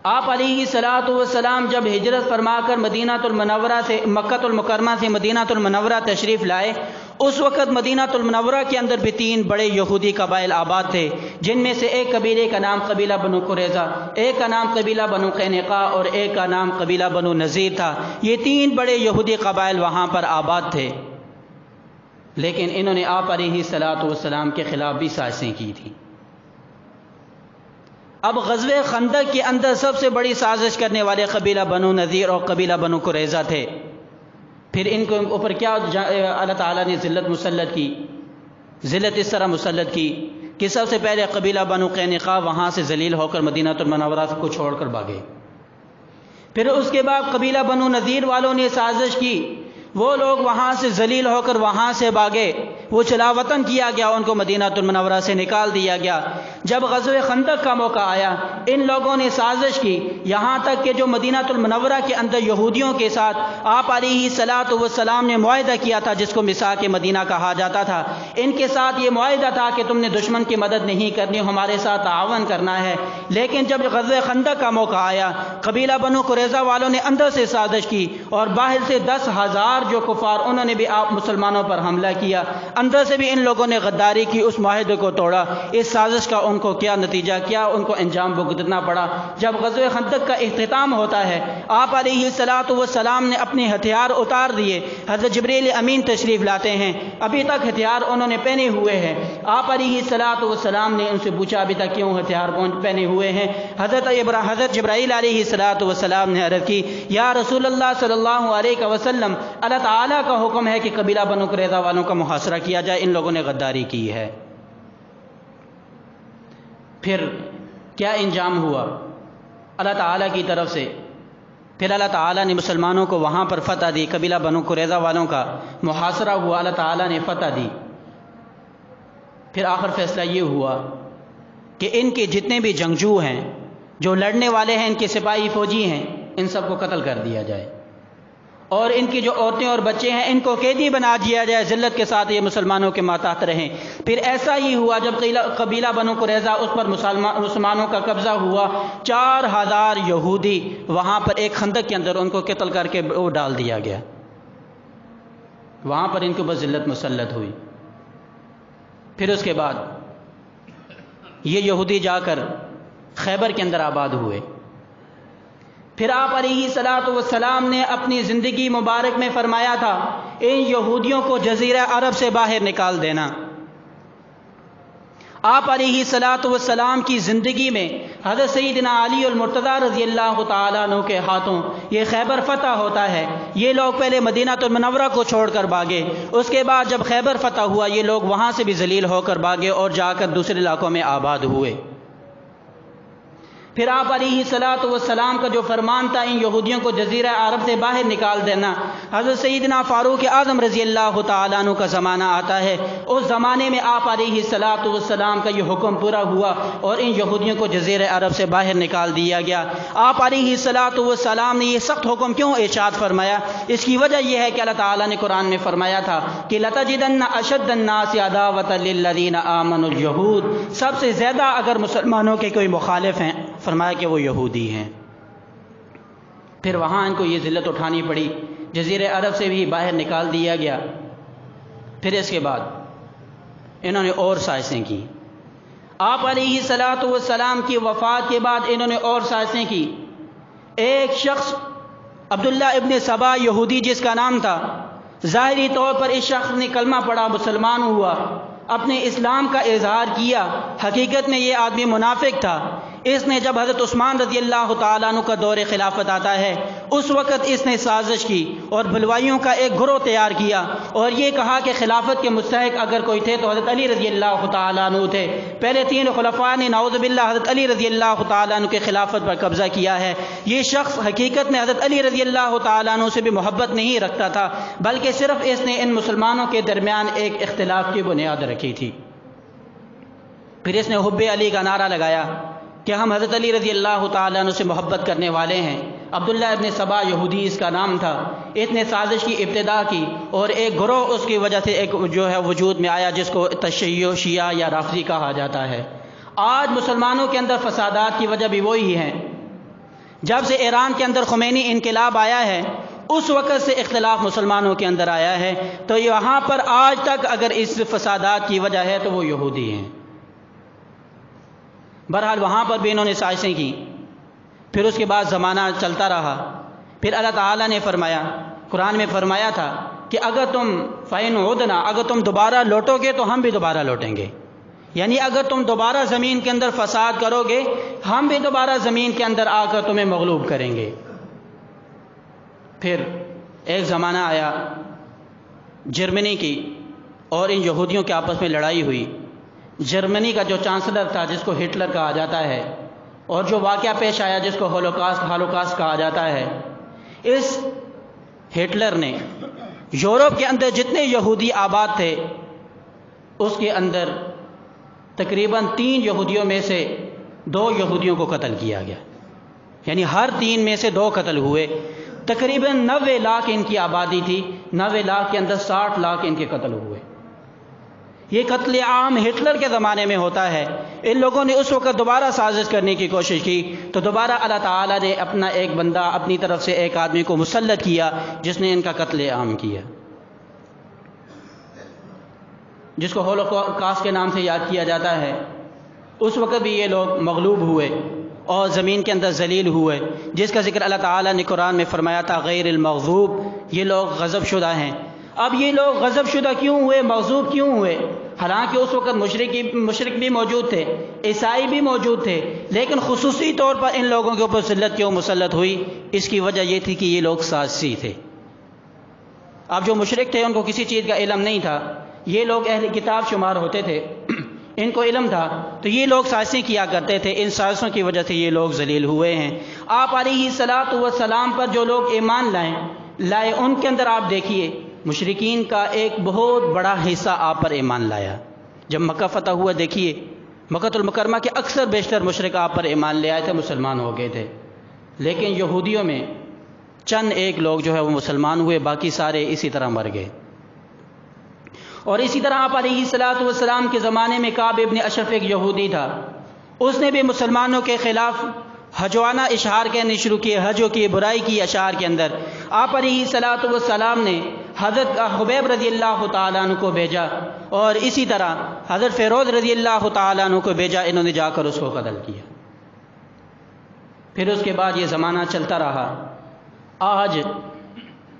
آپ علیہ الصلوۃ والسلام جب ہجرت فرما کر مدینہ المنورہ سے مکہ المکرمہ سے مدینہ المنورہ تشریف لائے، اس وقت مدینہ المنورہ کے اندر بھی 3 بڑے یہودی قبائل آباد تھے، جن میں سے ایک قبیلے کا نام قبیلہ بنو قریظہ، ایک کا نام قبیلہ بنو قینقاع اور ایک کا نام قبیلہ بنو نذیر تھا۔ یہ 3 بڑے یہودی قبائل وہاں پر آباد تھے، لیکن انہوں نے آپ علیہ الصلوۃ والسلام کے خلاف بھی سازشیں کی تھیں۔ اب غزوہ خندق کے اندر سب سے بڑی سازش کرنے والے قبیلہ بنو نذیر اور قبیلہ بنو قریظہ تھے۔ پھر ان کے اوپر کیا اللہ تعالیٰ نے ذلت مسلط کی، ذلت اس طرح مسلط کی کہ سب سے پہلے قبیلہ بنو قینقاع وہاں سے ذلیل ہو کر مدینہ المنورہ کو چھوڑ کر بھاگے۔ پھر اس کے بعد قبیلہ بنو نذیر والوں نے سازش کی، وہ لوگ وہاں سے ذلیل ہو کر وہاں سے بھاگے، وہ چلا وطن کیا گیا، ان کو مدینہ المنورہ سے نکال دیا گیا۔ جب غزوہ خندق کا موقع آیا، ان لوگوں نے سازش کی، یہاں تک کہ جو مدینہ المنورہ کے اندر یہودیوں کے ساتھ آپ علیہ الصلوۃ والسلام نے معاہدہ کیا تھا، جس کو میثاق مدینہ کہا جاتا تھا، ان کے ساتھ یہ معاہدہ تھا کہ تم نے دشمن کی مدد نہیں کرنی، ہمارے ساتھ تعاون کرنا ہے۔ لیکن جب غزوہ خندق کا موقع آیا، قبیلہ بنو قریظہ والوں نے اندر سے سازش کی اور باہر سے 10,000 جو کفار، انہوں نے بھی آپ مسلمانوں پر حملہ کیا، اندر سے بھی ان لوگوں نے غداری کی، اس معاہدے کو توڑا۔ اس سازش کا ان کو کیا نتیجہ، کیا ان کو انجام بھگتنا پڑا؟ جب غزوہ خندق کا اختتام ہوتا ہے، آپ علیہ الصلوۃ والسلام نے اپنے ہتھیار اتار دیے، حضرت جبریل امین تشریف لاتے ہیں، ابھی تک ہتھیار انہوں نے پہنے ہوئے ہیں۔ آپ علیہ الصلوۃ والسلام نے ان سے پوچھا ابھی تک کیوں ہتھیار پہنے ہوئے ہیں؟ حضرت جبرائیل علیہ الصلوۃ والسلام نے عرض کی، یا رسول اللہ صلی اللہ علیہ وسلم، اللہ تعالیٰ کا حکم ہے کہ قبیلہ بنو قریظہ والوں کا محاصرہ کیا جائے، ان لوگوں نے غداری کی ہے۔ پھر کیا انجام ہوا اللہ تعالیٰ کی طرف سے؟ پھر اللہ تعالیٰ نے مسلمانوں کو وہاں پر فتح دی، قبیلہ بنو قریظہ والوں کا محاصرہ ہوا، اللہ تعالیٰ نے فتح دی۔ پھر آخر فیصلہ یہ ہوا کہ ان کے جتنے بھی جنگجو ہیں، جو لڑنے والے ہیں، ان کے سپاہی فوجی ہیں، ان سب کو قتل کر دیا جائے، اور ان کی جو عورتیں اور بچے ہیں ان کو قیدی بنا دیا جائے، ذلت کے ساتھ یہ مسلمانوں کے ماتحت رہیں۔ پھر ایسا ہی ہوا، جب قبیلہ بنو قریظہ اس پر مسلمانوں کا قبضہ ہوا، 4,000 یہودی وہاں پر ایک خندق کے اندر ان کو قتل کر کے وہ ڈال دیا گیا، وہاں پر ان کے اوپر ذلت مسلط ہوئی۔ پھر اس کے بعد یہ یہودی جا کر خیبر کے اندر آباد ہوئے۔ پھر آپ علیہ الصلوۃ والسلام نے اپنی زندگی مبارک میں فرمایا تھا، ان یہودیوں کو جزیرہ عرب سے باہر نکال دینا۔ آپ علیہ الصلوۃ والسلام کی زندگی میں حضرت سیدنا علی المرتضیٰ رضی اللہ تعالیٰ عنہ کے ہاتھوں یہ خیبر فتح ہوتا ہے۔ یہ لوگ پہلے مدینہ المنورہ کو چھوڑ کر بھاگے، اس کے بعد جب خیبر فتح ہوا، یہ لوگ وہاں سے بھی ذلیل ہو کر بھاگے اور جا کر دوسرے علاقوں میں آباد ہوئے۔ پھر آپ علیہ الصلوۃ والسلام کا جو فرمان تھا ان یہودیوں کو جزیرہ عرب سے باہر نکال دینا، حضرت سیدنا فاروق اعظم رضی اللہ تعالیٰ عنہ کا زمانہ آتا ہے، اس زمانے میں آپ علیہ الصلوۃ والسلام کا یہ حکم پورا ہوا اور ان یہودیوں کو جزیرہ عرب سے باہر نکال دیا گیا۔ آپ علیہ الصلوۃ والسلام نے یہ سخت حکم کیوں ارشاد فرمایا؟ اس کی وجہ یہ ہے کہ اللہ تعالیٰ نے قرآن میں فرمایا تھا کہ لَتَجِدَنَّ أَشَدَّ النَّاسِ عَدَاوَةً لِلَّذِينَ آمَنُوا الْيَهُودُ، سب سے زیادہ اگر مسلمانوں کے کوئی مخالف ہیں، فرمایا کہ وہ یہودی ہیں۔ پھر وہاں ان کو یہ ذلت اٹھانی پڑی، جزیرہ عرب سے بھی باہر نکال دیا گیا۔ پھر اس کے بعد انہوں نے اور سازشیں کی۔ آپ علیہ الصلوۃ والسلام کی وفات کے بعد انہوں نے اور سازشیں کی۔ ایک شخص عبداللہ ابن سبا یہودی جس کا نام تھا، ظاہری طور پر اس شخص نے کلمہ پڑھا، مسلمان ہوا، اپنے اسلام کا اظہار کیا، حقیقت میں یہ آدمی منافق تھا۔ اس نے جب حضرت عثمان رضی اللہ تعالیٰ عنہ کا دور خلافت آتا ہے، اس وقت اس نے سازش کی اور بھلوائیوں کا ایک گروہ تیار کیا اور یہ کہا کہ خلافت کے مستحق اگر کوئی تھے تو حضرت علی رضی اللہ تعالیٰ عنہ تھے۔ پہلے 3 خلفاء نے نعوذ باللہ حضرت علی رضی اللہ تعالیٰ عنہ کے خلافت پر قبضہ کیا ہے۔ یہ شخص حقیقت میں حضرت علی رضی اللہ تعالیٰ عنہ سے بھی محبت نہیں رکھتا تھا، بلکہ صرف اس نے ان مسلمانوں کے درمیان ایک اختلاف کی بنیاد رکھی تھی۔ پھر اس نے حب علی کا نعرہ لگایا کہ ہم حضرت علی رضی اللہ تعالیٰ عنہ سے محبت کرنے والے ہیں۔ عبداللہ ابن سبا یہودی اس کا نام تھا۔ اس نے سازش کی ابتدا کی اور ایک گروہ اس کی وجہ سے ایک جو ہے وجود میں آیا جس کو تشیع شیعہ یا رافضی کہا جاتا ہے۔ آج مسلمانوں کے اندر فسادات کی وجہ بھی وہی ہے جب سے ایران کے اندر خمینی انقلاب آیا ہے اس وقت سے اختلاف مسلمانوں کے اندر آیا ہے، تو یہاں پر آج تک اگر اس فسادات کی وجہ ہے تو وہ یہودی ہیں۔ بہرحال وہاں پر بھی انہوں نے سازشیں کی، پھر اس کے بعد زمانہ چلتا رہا، پھر اللہ تعالیٰ نے فرمایا، قرآن میں فرمایا تھا کہ اگر تم فَإِنْ عُدْنَا، اگر تم دوبارہ لوٹو گے تو ہم بھی دوبارہ لوٹیں گے، یعنی اگر تم دوبارہ زمین کے اندر فساد کرو گے ہم بھی دوبارہ زمین کے اندر آ کر تمہیں مغلوب کریں گے۔ پھر ایک زمانہ آیا جرمنی کی اور ان یہودیوں کے آپس میں لڑائی ہوئی۔ جرمنی کا جو چانسلر تھا جس کو ہٹلر کہا جاتا ہے، اور جو واقعہ پیش آیا جس کو ہولوکاسٹ کہا جاتا ہے، اس ہٹلر نے یورپ کے اندر جتنے یہودی آباد تھے اس کے اندر تقریباً 3 یہودیوں میں سے 2 یہودیوں کو قتل کیا گیا، یعنی ہر 3 میں سے 2 قتل ہوئے۔ تقریباً 90 لاکھ ان کی آبادی تھی، 90 لاکھ کے اندر 60 لاکھ ان کے قتل ہوئے۔ یہ قتل عام ہٹلر کے زمانے میں ہوتا ہے۔ ان لوگوں نے اس وقت دوبارہ سازش کرنے کی کوشش کی تو دوبارہ اللہ تعالیٰ نے اپنا ایک بندہ اپنی طرف سے ایک آدمی کو مسلط کیا جس نے ان کا قتل عام کیا، جس کو ہولوکاسٹ کے نام سے یاد کیا جاتا ہے۔ اس وقت بھی یہ لوگ مغلوب ہوئے اور زمین کے اندر ذلیل ہوئے، جس کا ذکر اللہ تعالیٰ نے قرآن میں فرمایا تھا غیر المغضوب، یہ لوگ غضب شدہ ہیں۔ اب یہ لوگ غضب شدہ کیوں ہوئے، مغضوب کیوں ہوئے؟ حالانکہ اس وقت مشرک بھی موجود تھے، عیسائی بھی موجود تھے، لیکن خصوصی طور پر ان لوگوں کے اوپر ذلت کیوں مسلط ہوئی؟ اس کی وجہ یہ تھی کہ یہ لوگ سازشی تھے۔ اب جو مشرک تھے ان کو کسی چیز کا علم نہیں تھا، یہ لوگ اہل کتاب شمار ہوتے تھے، ان کو علم تھا، تو یہ لوگ سازشیں کیا کرتے تھے۔ ان سازشوں کی وجہ سے یہ لوگ ذلیل ہوئے ہیں۔ آپ علیہ الصلاۃ والسلام پر جو لوگ ایمان لائے ان کے اندر آپ دیکھیے مشرکین کا ایک بہت بڑا حصہ آپ پر ایمان لایا۔ جب مکہ فتح ہوا دیکھیے مکہ المکرمہ کے اکثر بیشتر مشرک آپ پر ایمان لے آئے تھے، مسلمان ہو گئے تھے، لیکن یہودیوں میں چند ایک لوگ جو ہے وہ مسلمان ہوئے، باقی سارے اسی طرح مر گئے۔ اور اسی طرح آپ علیہ الصلاۃ والسلام کے زمانے میں کعب ابن اشرف ایک یہودی تھا، اس نے بھی مسلمانوں کے خلاف حجوانہ اشعار کہنے شروع کیے، حجوں کی برائی کی اشعار کے اندر۔ آپ علیہ الصلاۃ والسلام نے حضرت حبیب رضی اللہ تعالیٰ عنہ کو بھیجا، اور اسی طرح حضرت فیروز رضی اللہ تعالیٰ عنہ کو بھیجا، انہوں نے جا کر اس کو قتل کیا۔ پھر اس کے بعد یہ زمانہ چلتا رہا۔ آج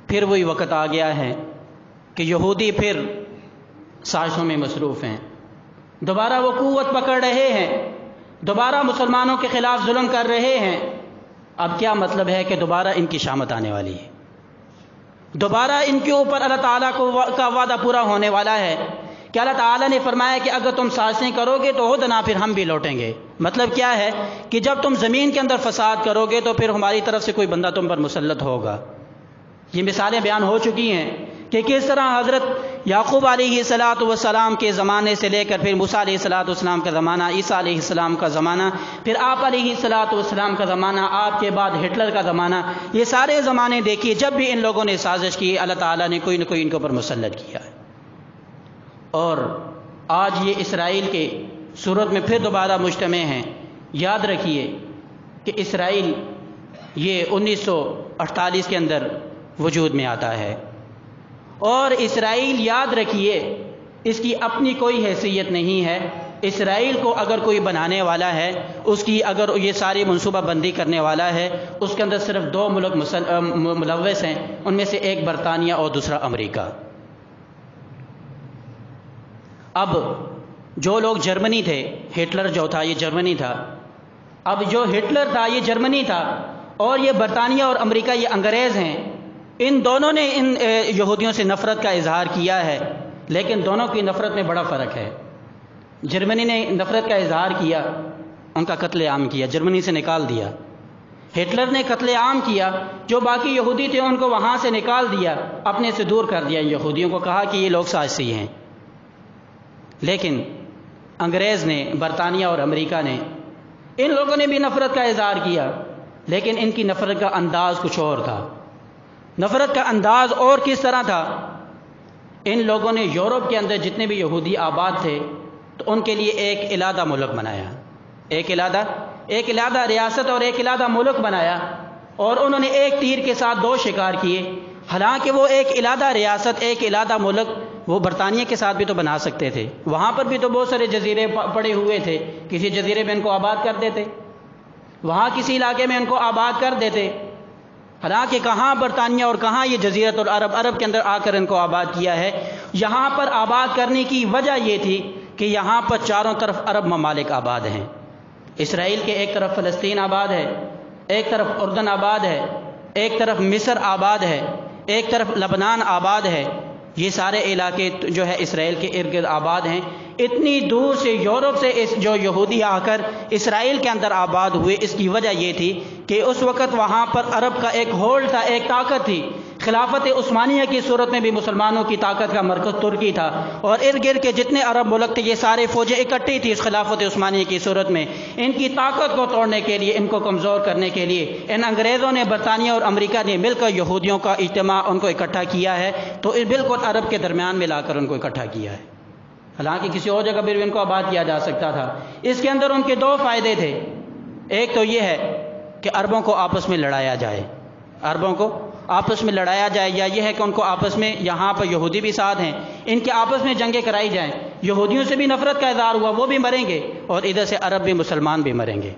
پھر وہی وقت آ گیا ہے کہ یہودی پھر سازشوں میں مصروف ہیں، دوبارہ وہ قوت پکڑ رہے ہیں، دوبارہ مسلمانوں کے خلاف ظلم کر رہے ہیں۔ اب کیا مطلب ہے کہ دوبارہ ان کی شامت آنے والی ہے، دوبارہ ان کے اوپر اللہ تعالیٰ کا وعدہ پورا ہونے والا ہے کہ اللہ تعالیٰ نے فرمایا کہ اگر تم سازشیں کرو گے تو عدنا، پھر ہم بھی لوٹیں گے۔ مطلب کیا ہے کہ جب تم زمین کے اندر فساد کرو گے تو پھر ہماری طرف سے کوئی بندہ تم پر مسلط ہوگا۔ یہ مثالیں بیان ہو چکی ہیں کہ کس طرح حضرت یعقوب علیہ الصلاۃ والسلام کے زمانے سے لے کر پھر موسیٰ علیہ الصلاۃ والسلام کا زمانہ، عیسیٰ علیہ السلام کا زمانہ، پھر آپ علیہ الصلاۃ والسلام کا زمانہ، آپ کے بعد ہٹلر کا زمانہ، یہ سارے زمانے دیکھیے جب بھی ان لوگوں نے سازش کی اللہ تعالیٰ نے کوئی نہ کوئی ان کے اوپر مسلط کیا ہے۔ اور آج یہ اسرائیل کے صورت میں پھر دوبارہ مجتمع ہیں۔ یاد رکھیے کہ اسرائیل یہ 1948 کے اندر وجود میں آتا ہے، اور اسرائیل یاد رکھیے اس کی اپنی کوئی حیثیت نہیں ہے۔ اسرائیل کو اگر کوئی بنانے والا ہے، اس کی اگر یہ ساری منصوبہ بندی کرنے والا ہے، اس کے اندر صرف 2 ملک ملوث ہیں، ان میں سے ایک برطانیہ اور دوسرا امریکہ۔ اب جو لوگ جرمنی تھے، ہٹلر جو تھا یہ جرمنی تھا، اب جو ہٹلر تھا یہ جرمنی تھا، اور یہ برطانیہ اور امریکہ یہ انگریز ہیں۔ ان دونوں نے ان یہودیوں سے نفرت کا اظہار کیا ہے، لیکن دونوں کی نفرت میں بڑا فرق ہے۔ جرمنی نے نفرت کا اظہار کیا، ان کا قتل عام کیا، جرمنی سے نکال دیا۔ ہٹلر نے قتل عام کیا، جو باقی یہودی تھے ان کو وہاں سے نکال دیا، اپنے سے دور کر دیا، یہودیوں کو کہا کہ یہ لوگ سازشی ہیں۔ لیکن انگریز نے، برطانیہ اور امریکہ نے، ان لوگوں نے بھی نفرت کا اظہار کیا، لیکن ان کی نفرت کا انداز کچھ اور تھا۔ نفرت کا انداز اور کس طرح تھا؟ ان لوگوں نے یورپ کے اندر جتنے بھی یہودی آباد تھے تو ان کے لیے ایک علیحدہ ملک بنایا، ایک علیحدہ ایک علیحدہ ریاست اور ایک علیحدہ ملک بنایا، اور انہوں نے ایک تیر کے ساتھ دو شکار کیے۔ حالانکہ وہ ایک علیحدہ ریاست، ایک علیحدہ ملک وہ برطانیہ کے ساتھ بھی تو بنا سکتے تھے، وہاں پر بھی تو بہت سارے جزیرے پڑے ہوئے تھے، کسی جزیرے میں ان کو آباد کر دیتے، وہاں کسی علاقے میں ان کو آباد کر دیتے۔ حالانکہ کہاں برطانیہ اور کہاں یہ جزیرۃ العرب، عرب کے اندر آ کر ان کو آباد کیا ہے۔ یہاں پر آباد کرنے کی وجہ یہ تھی کہ یہاں پر چاروں طرف عرب ممالک آباد ہیں۔ اسرائیل کے ایک طرف فلسطین آباد ہے، ایک طرف اردن آباد ہے، ایک طرف مصر آباد ہے، ایک طرف لبنان آباد ہے۔ یہ سارے علاقے جو ہے اسرائیل کے ارد گرد آباد ہیں۔ اتنی دور سے یورپ سے جو یہودی آ کر اسرائیل کے اندر آباد ہوئے، اس کی وجہ یہ تھی کہ اس وقت وہاں پر عرب کا ایک ہولڈ تھا، ایک طاقت تھی۔ خلافت عثمانیہ کی صورت میں بھی مسلمانوں کی طاقت کا مرکز ترکی تھا، اور ارد گرد کے جتنے عرب ملک تھے یہ سارے فوجیں اکٹھی تھی اس خلافت عثمانیہ کی صورت میں۔ ان کی طاقت کو توڑنے کے لیے، ان کو کمزور کرنے کے لیے ان انگریزوں نے، برطانیہ اور امریکہ نے مل کر یہودیوں کا اجتماع ان کو اکٹھا کیا ہے، تو بالکل عرب کے درمیان میں لا کر ان کو اکٹھا کیا ہے۔ حالانکہ کسی اور جگہ بھی ان کو آباد کیا جا سکتا تھا۔ اس کے اندر ان کے دو فائدے تھے۔ ایک تو یہ ہے کہ عربوں کو آپس میں لڑایا جائے، عربوں کو آپس میں لڑایا جائے، یا یہ ہے کہ ان کو آپس میں، یہاں پر یہودی بھی ساتھ ہیں، ان کے آپس میں جنگیں کرائی جائیں۔ یہودیوں سے بھی نفرت کا اظہار ہوا، وہ بھی مریں گے، اور ادھر سے عرب بھی، مسلمان بھی مریں گے،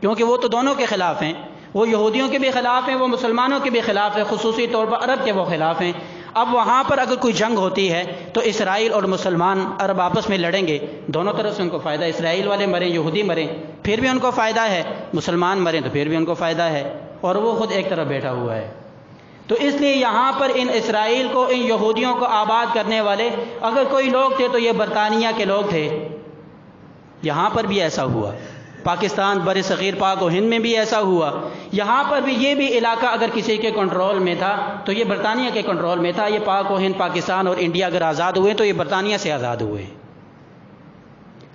کیونکہ وہ تو دونوں کے خلاف ہیں۔ وہ یہودیوں کے بھی خلاف ہیں، وہ مسلمانوں کے بھی خلاف ہیں، خصوصی طور پر عرب کے وہ خلاف ہیں۔ اب وہاں پر اگر کوئی جنگ ہوتی ہے تو اسرائیل اور مسلمان عرب آپس میں لڑیں گے، دونوں طرف سے ان کو فائدہ، اسرائیل والے مریں، یہودی مریں پھر بھی ان کو فائدہ ہے، مسلمان مریں تو پھر بھی ان کو فائدہ ہے، اور وہ خود ایک طرف بیٹھا ہوا ہے۔ تو اس لیے یہاں پر ان اسرائیل کو، ان یہودیوں کو آباد کرنے والے اگر کوئی لوگ تھے تو یہ برطانیہ کے لوگ تھے۔ یہاں پر بھی ایسا ہوا، پاکستان، بر صغیر پاک و ہند میں بھی ایسا ہوا۔ یہاں پر بھی یہ بھی علاقہ اگر کسی کے کنٹرول میں تھا تو یہ برطانیہ کے کنٹرول میں تھا۔ یہ پاک و ہند، پاکستان اور انڈیا اگر آزاد ہوئے تو یہ برطانیہ سے آزاد ہوئے۔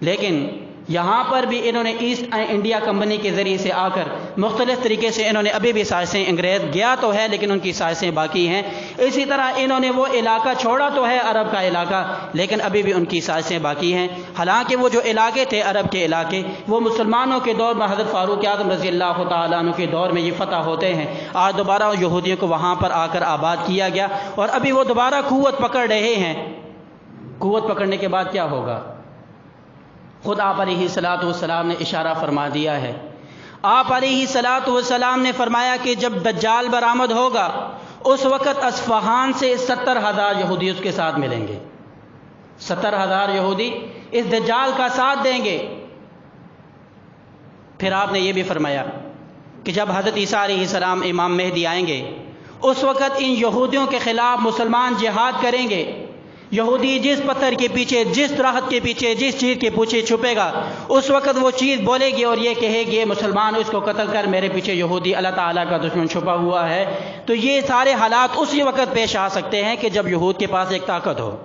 لیکن یہاں پر بھی انہوں نے ایسٹ انڈیا کمپنی کے ذریعے سے آ کر مختلف طریقے سے انہوں نے ابھی بھی سازشیں، انگریز گیا تو ہے لیکن ان کی سازشیں باقی ہیں۔ اسی طرح انہوں نے وہ علاقہ چھوڑا تو ہے، عرب کا علاقہ، لیکن ابھی بھی ان کی سازشیں باقی ہیں۔ حالانکہ وہ جو علاقے تھے عرب کے علاقے، وہ مسلمانوں کے دور میں حضرت فاروق اعظم رضی اللہ تعالیٰ عنہ کے دور میں یہ فتح ہوتے ہیں۔ آج دوبارہ یہودیوں کو وہاں پر آ کر آباد کیا گیا، اور ابھی وہ دوبارہ قوت پکڑ رہے ہیں۔ قوت پکڑنے کے بعد کیا ہوگا؟ خود آپ علیہ الصلوۃ والسلام نے اشارہ فرما دیا ہے۔ آپ علیہ الصلوۃ والسلام نے فرمایا کہ جب دجال برآمد ہوگا اس وقت اصفہان سے 70,000 یہودی اس کے ساتھ ملیں گے۔ 70,000 یہودی اس دجال کا ساتھ دیں گے۔ پھر آپ نے یہ بھی فرمایا کہ جب حضرت عیسیٰ علیہ السلام، امام مہدی آئیں گے، اس وقت ان یہودیوں کے خلاف مسلمان جہاد کریں گے۔ یہودی جس پتھر کے پیچھے، جس درخت کے پیچھے، جس چیز کے پیچھے چھپے گا، اس وقت وہ چیز بولے گی اور یہ کہے گی مسلمان اس کو قتل کر، میرے پیچھے یہودی اللہ تعالیٰ کا دشمن چھپا ہوا ہے۔ تو یہ سارے حالات اسی وقت پیش آ سکتے ہیں کہ جب یہود کے پاس ایک طاقت ہو۔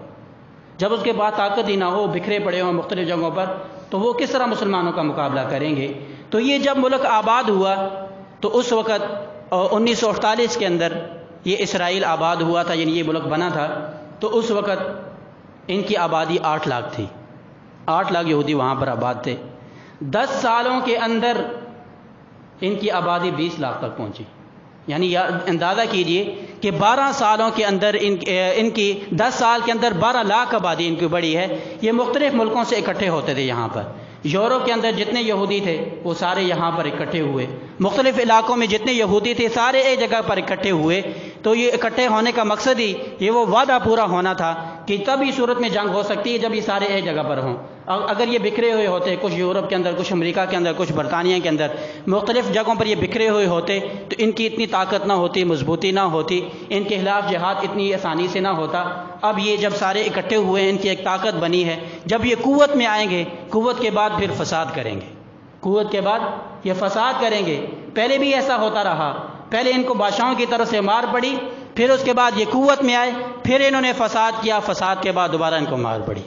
جب اس کے بعد طاقت ہی نہ ہو، بکھرے پڑے ہوں مختلف جگہوں پر، تو وہ کس طرح مسلمانوں کا مقابلہ کریں گے؟ تو یہ جب ملک آباد ہوا تو اس وقت 1948 کے اندر یہ اسرائیل آباد ہوا تھا، یعنی یہ ملک بنا تھا، تو اس وقت ان کی آبادی 8 لاکھ تھی۔ 8 لاکھ یہودی وہاں پر آباد تھے۔ 10 سالوں کے اندر ان کی آبادی 20 لاکھ تک پہنچی۔ یعنی اندازہ کیجئے کہ 12 سالوں کے اندر ان کی 10 سال کے اندر 12 لاکھ آبادی ان کی بڑی ہے۔ یہ مختلف ملکوں سے اکٹھے ہوتے تھے یہاں پر۔ یورپ کے اندر جتنے یہودی تھے وہ سارے یہاں پر اکٹھے ہوئے، مختلف علاقوں میں جتنے یہودی تھے سارے ایک جگہ پر اکٹھے ہوئے۔ تو یہ اکٹھے ہونے کا مقصد ہی یہ وہ وعدہ پورا ہونا تھا کہ تب ہی صورت میں جنگ ہو سکتی ہے جب یہ سارے ایک جگہ پر ہوں۔ اگر یہ بکھرے ہوئے ہوتے، کچھ یورپ کے اندر، کچھ امریکہ کے اندر، کچھ برطانیہ کے اندر، مختلف جگہوں پر یہ بکھرے ہوئے ہوتے تو ان کی اتنی طاقت نہ ہوتی، مضبوطی نہ ہوتی، ان کے خلاف جہاد اتنی آسانی سے نہ ہوتا۔ اب یہ جب سارے اکٹھے ہوئے ہیں، ان کی ایک طاقت بنی ہے، جب یہ قوت میں آئیں گے، قوت کے بعد پھر فساد کریں گے، قوت کے بعد یہ فساد کریں گے۔ پہلے بھی ایسا ہوتا رہا، پہلے ان کو بادشاہوں کی طرف سے مار پڑی، پھر اس کے بعد یہ قوت میں آئے، پھر انہوں نے فساد کیا، فساد کے بعد دوبارہ ان کو مار پڑی۔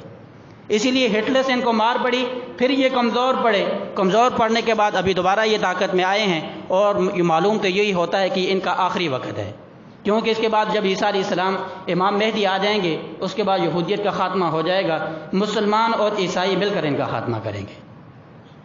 اسی لیے ہٹلر سے ان کو مار پڑی، پھر یہ کمزور پڑے، کمزور پڑنے کے بعد ابھی دوبارہ یہ طاقت میں آئے ہیں، اور معلوم تو یہی ہوتا ہے کہ ان کا آخری وقت ہے، کیونکہ اس کے بعد جب عیسیٰ علیہ السلام، امام مہدی آ جائیں گے، اس کے بعد یہودیت کا خاتمہ ہو جائے گا، مسلمان اور عیسائی مل کر ان کا خاتمہ کریں گے۔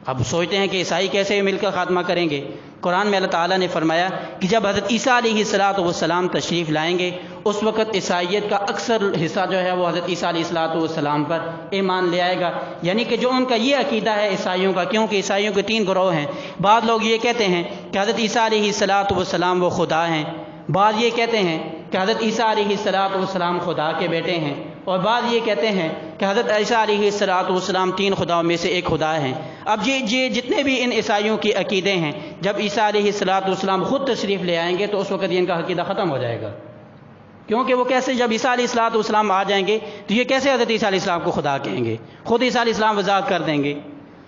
اب سوچتے ہیں کہ عیسائی کیسے مل کر خاتمہ کریں گے؟ قرآن میں اللہ تعالیٰ نے فرمایا کہ جب حضرت عیسیٰ علیہ السلام تشریف لائیں گے اس وقت عیسائیت کا اکثر حصہ جو ہے وہ حضرت عیسیٰ علیہ السلام پر ایمان لے آئے گا، یعنی کہ جو ان کا یہ عقیدہ ہے عیسائیوں کا، کیونکہ عیسائیوں کے 3 گروہ ہیں۔ بعض لوگ یہ کہتے ہیں کہ حضرت عیسیٰ علیہ السلام وہ خدا ہیں، بعض یہ کہتے ہیں کہ حضرت عیسیٰ علیہ السلام خدا کے بیٹے ہیں، اور بعض یہ کہتے ہیں کہ حضرت عیسیٰ علیہ السلام 3 خداؤں میں سے ایک خدا ہیں۔ اب یہ جتنے بھی ان عیسائیوں کی عقیدے ہیں، جب عیسیٰ علیہ السلام خود تشریف لے آئیں گے تو اس وقت ان کا عقیدہ ختم ہو جائے گا، کیونکہ وہ کیسے جب عیسیٰ علیہ السلام آ جائیں گے تو یہ کیسے حضرت عیسیٰ علیہ السلام کو خدا کہیں گے؟ خود عیسیٰ علیہ السلام وضاحت کر دیں گے۔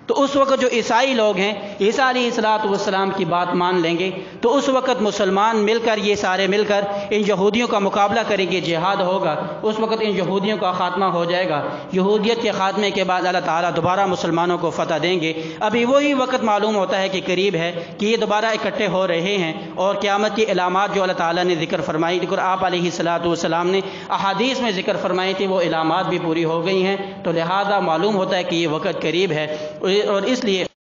تو اس وقت جو عیسائی لوگ ہیں عیسیٰ علیہ السلام کی بات مان لیں گے، تو اس وقت مسلمان مل کر، یہ سارے مل کر ان یہودیوں کا مقابلہ کریں گے، جہاد ہوگا، اس وقت ان یہودیوں کا خاتمہ ہو جائے گا۔ یہودیت کے خاتمے کے بعد اللہ تعالیٰ دوبارہ مسلمانوں کو فتح دیں گے۔ ابھی وہی وقت معلوم ہوتا ہے کہ قریب ہے کہ یہ دوبارہ اکٹھے ہو رہے ہیں، اور قیامت کی علامات جو اللہ تعالیٰ نے ذکر فرمائی، اور آپ علیہ السلام نے احادیث میں ذکر فرمائی تھی، وہ علامات بھی پوری ہو گئی ہیں، تو لہذا معلوم ہوتا ہے کہ یہ وقت قریب ہے، اور اس لیے